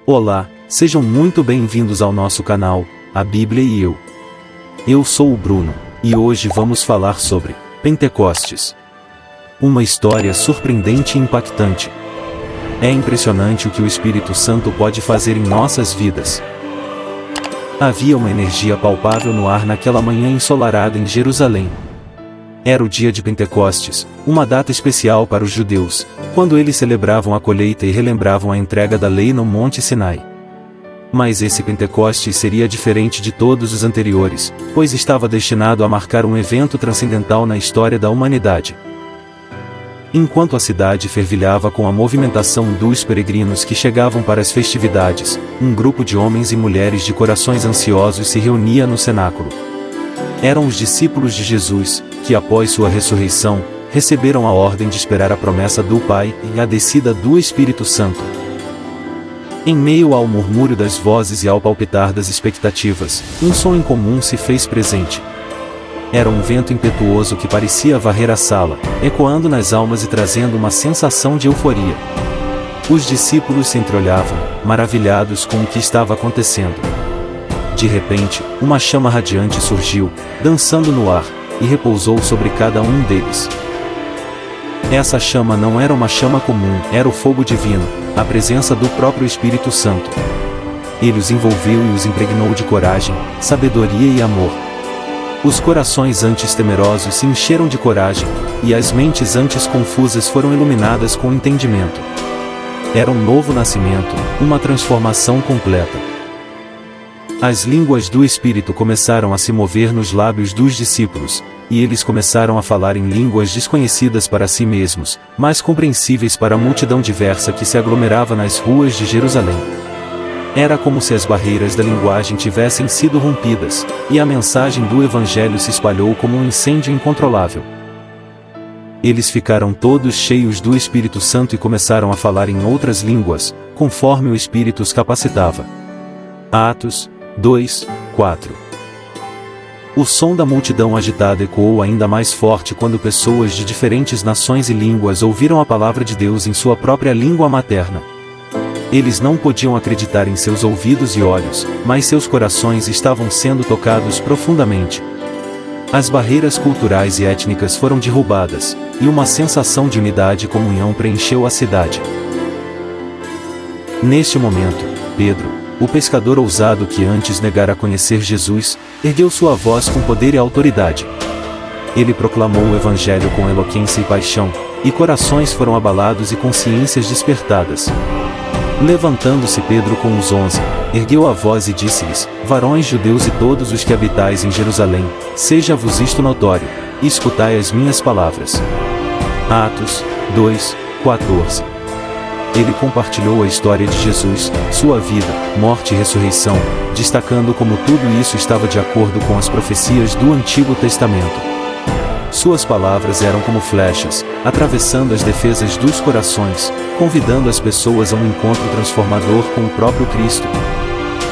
Olá, sejam muito bem-vindos ao nosso canal, A Bíblia e Eu. Eu sou o Bruno, e hoje vamos falar sobre Pentecostes. Uma história surpreendente e impactante. É impressionante o que o Espírito Santo pode fazer em nossas vidas. Havia uma energia palpável no ar naquela manhã ensolarada em Jerusalém. Era o dia de Pentecostes, uma data especial para os judeus, quando eles celebravam a colheita e relembravam a entrega da lei no Monte Sinai. Mas esse Pentecostes seria diferente de todos os anteriores, pois estava destinado a marcar um evento transcendental na história da humanidade. Enquanto a cidade fervilhava com a movimentação dos peregrinos que chegavam para as festividades, um grupo de homens e mulheres de corações ansiosos se reunia no cenáculo. Eram os discípulos de Jesus, que após sua ressurreição, receberam a ordem de esperar a promessa do Pai e a descida do Espírito Santo. Em meio ao murmúrio das vozes e ao palpitar das expectativas, um som incomum se fez presente. Era um vento impetuoso que parecia varrer a sala, ecoando nas almas e trazendo uma sensação de euforia. Os discípulos se entreolhavam, maravilhados com o que estava acontecendo. De repente, uma chama radiante surgiu, dançando no ar, e repousou sobre cada um deles. Essa chama não era uma chama comum, era o fogo divino, a presença do próprio Espírito Santo. Ele os envolveu e os impregnou de coragem, sabedoria e amor. Os corações antes temerosos se encheram de coragem, e as mentes antes confusas foram iluminadas com entendimento. Era um novo nascimento, uma transformação completa. As línguas do Espírito começaram a se mover nos lábios dos discípulos, e eles começaram a falar em línguas desconhecidas para si mesmos, mas compreensíveis para a multidão diversa que se aglomerava nas ruas de Jerusalém. Era como se as barreiras da linguagem tivessem sido rompidas, e a mensagem do Evangelho se espalhou como um incêndio incontrolável. Eles ficaram todos cheios do Espírito Santo e começaram a falar em outras línguas, conforme o Espírito os capacitava. Atos 2:4. O som da multidão agitada ecoou ainda mais forte quando pessoas de diferentes nações e línguas ouviram a palavra de Deus em sua própria língua materna. Eles não podiam acreditar em seus ouvidos e olhos, mas seus corações estavam sendo tocados profundamente. As barreiras culturais e étnicas foram derrubadas, e uma sensação de unidade e comunhão preencheu a cidade. Neste momento, Pedro, o pescador ousado que antes negara conhecer Jesus, ergueu sua voz com poder e autoridade. Ele proclamou o Evangelho com eloquência e paixão, e corações foram abalados e consciências despertadas. Levantando-se Pedro com os 11, ergueu a voz e disse-lhes: Varões judeus e todos os que habitais em Jerusalém, seja-vos isto notório, e escutai as minhas palavras. Atos 2:14. Ele compartilhou a história de Jesus, sua vida, morte e ressurreição, destacando como tudo isso estava de acordo com as profecias do Antigo Testamento. Suas palavras eram como flechas, atravessando as defesas dos corações, convidando as pessoas a um encontro transformador com o próprio Cristo.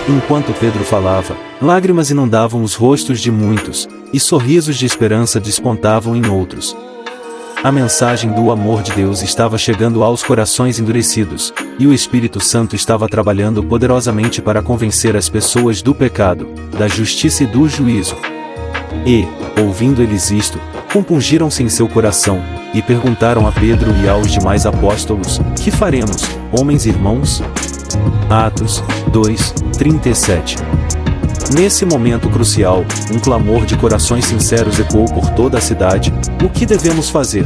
Enquanto Pedro falava, lágrimas inundavam os rostos de muitos, e sorrisos de esperança despontavam em outros. A mensagem do amor de Deus estava chegando aos corações endurecidos, e o Espírito Santo estava trabalhando poderosamente para convencer as pessoas do pecado, da justiça e do juízo. E, ouvindo eles isto, compungiram-se em seu coração, e perguntaram a Pedro e aos demais apóstolos: Que faremos, homens e irmãos? Atos 2:37. Nesse momento crucial, um clamor de corações sinceros ecoou por toda a cidade: O que devemos fazer?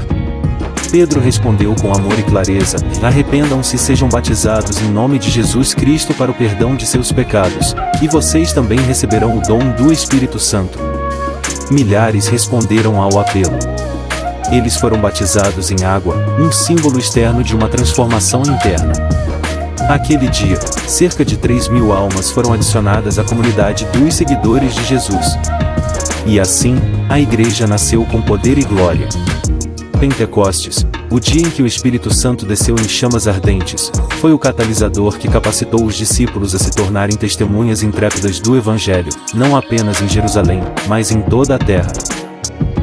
Pedro respondeu com amor e clareza: Arrependam-se e sejam batizados em nome de Jesus Cristo para o perdão de seus pecados, e vocês também receberão o dom do Espírito Santo. Milhares responderam ao apelo. Eles foram batizados em água, um símbolo externo de uma transformação interna. Aquele dia, cerca de 3.000 almas foram adicionadas à comunidade dos seguidores de Jesus. E assim, a igreja nasceu com poder e glória. Pentecostes, o dia em que o Espírito Santo desceu em chamas ardentes, foi o catalisador que capacitou os discípulos a se tornarem testemunhas intrépidas do Evangelho, não apenas em Jerusalém, mas em toda a terra.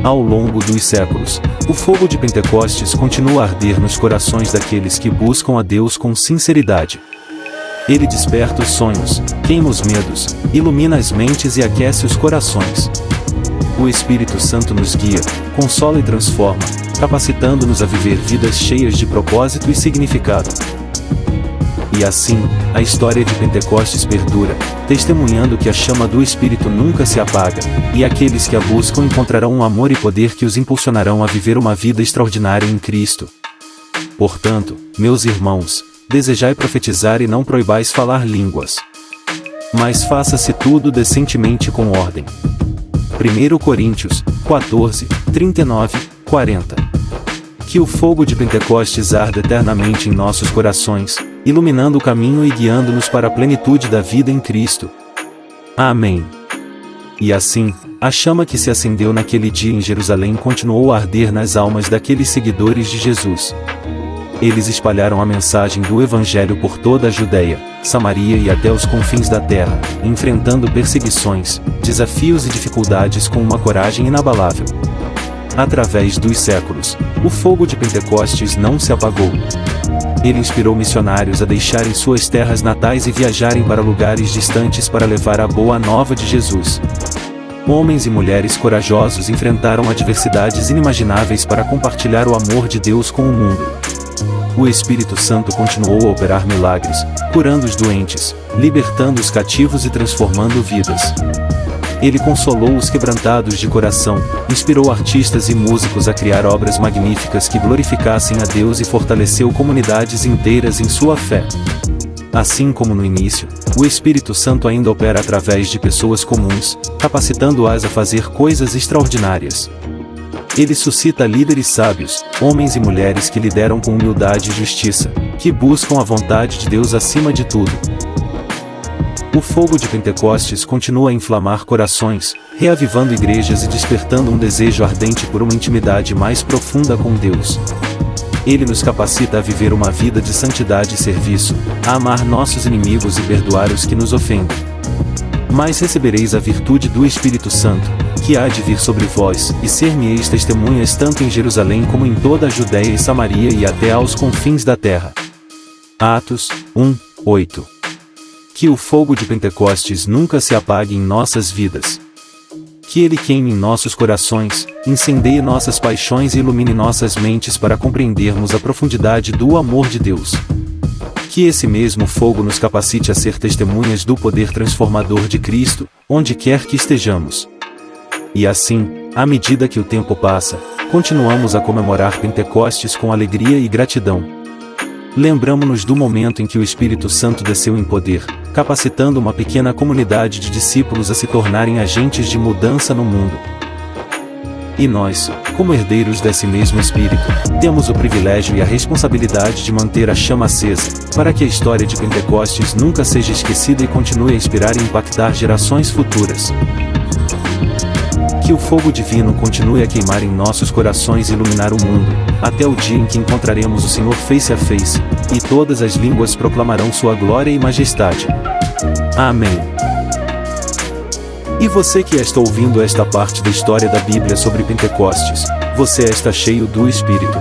Ao longo dos séculos, o fogo de Pentecostes continua a arder nos corações daqueles que buscam a Deus com sinceridade. Ele desperta os sonhos, queima os medos, ilumina as mentes e aquece os corações. O Espírito Santo nos guia, consola e transforma, capacitando-nos a viver vidas cheias de propósito e significado. E assim, a história de Pentecostes perdura, testemunhando que a chama do Espírito nunca se apaga, e aqueles que a buscam encontrarão um amor e poder que os impulsionarão a viver uma vida extraordinária em Cristo. Portanto, meus irmãos, desejai profetizar e não proibais falar línguas. Mas faça-se tudo decentemente com ordem. 1 Coríntios 14, 39, 40. Que o fogo de Pentecostes arda eternamente em nossos corações, iluminando o caminho e guiando-nos para a plenitude da vida em Cristo. Amém. E assim, a chama que se acendeu naquele dia em Jerusalém continuou a arder nas almas daqueles seguidores de Jesus. Eles espalharam a mensagem do Evangelho por toda a Judeia, Samaria e até os confins da terra, enfrentando perseguições, desafios e dificuldades com uma coragem inabalável. Através dos séculos, o fogo de Pentecostes não se apagou. Ele inspirou missionários a deixarem suas terras natais e viajarem para lugares distantes para levar a boa nova de Jesus. Homens e mulheres corajosos enfrentaram adversidades inimagináveis para compartilhar o amor de Deus com o mundo. O Espírito Santo continuou a operar milagres, curando os doentes, libertando os cativos e transformando vidas. Ele consolou os quebrantados de coração, inspirou artistas e músicos a criar obras magníficas que glorificassem a Deus e fortaleceu comunidades inteiras em sua fé. Assim como no início, o Espírito Santo ainda opera através de pessoas comuns, capacitando-as a fazer coisas extraordinárias. Ele suscita líderes sábios, homens e mulheres que lideram com humildade e justiça, que buscam a vontade de Deus acima de tudo. O fogo de Pentecostes continua a inflamar corações, reavivando igrejas e despertando um desejo ardente por uma intimidade mais profunda com Deus. Ele nos capacita a viver uma vida de santidade e serviço, a amar nossos inimigos e perdoar os que nos ofendem. Mas recebereis a virtude do Espírito Santo, que há de vir sobre vós, e ser-me-eis testemunhas tanto em Jerusalém como em toda a Judéia e Samaria e até aos confins da terra. Atos 1, 8. Que o fogo de Pentecostes nunca se apague em nossas vidas. Que ele queime em nossos corações, incendeie nossas paixões e ilumine nossas mentes para compreendermos a profundidade do amor de Deus. Que esse mesmo fogo nos capacite a ser testemunhas do poder transformador de Cristo, onde quer que estejamos. E assim, à medida que o tempo passa, continuamos a comemorar Pentecostes com alegria e gratidão. Lembramo-nos do momento em que o Espírito Santo desceu em poder, capacitando uma pequena comunidade de discípulos a se tornarem agentes de mudança no mundo. E nós, como herdeiros desse mesmo Espírito, temos o privilégio e a responsabilidade de manter a chama acesa, para que a história de Pentecostes nunca seja esquecida e continue a inspirar e impactar gerações futuras. Que o fogo divino continue a queimar em nossos corações e iluminar o mundo, até o dia em que encontraremos o Senhor face a face, e todas as línguas proclamarão sua glória e majestade. Amém. E você que está ouvindo esta parte da história da Bíblia sobre Pentecostes, você está cheio do Espírito.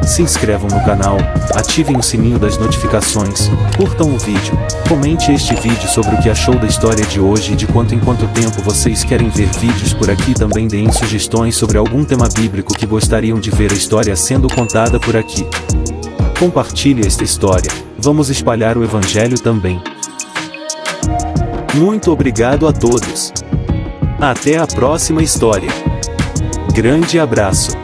Se inscrevam no canal, ativem o sininho das notificações, curtam o vídeo, comente este vídeo sobre o que achou da história de hoje e de quanto em quanto tempo vocês querem ver vídeos por aqui. Também deem sugestões sobre algum tema bíblico que gostariam de ver a história sendo contada por aqui. Compartilhe esta história, vamos espalhar o Evangelho também. Muito obrigado a todos. Até a próxima história. Grande abraço.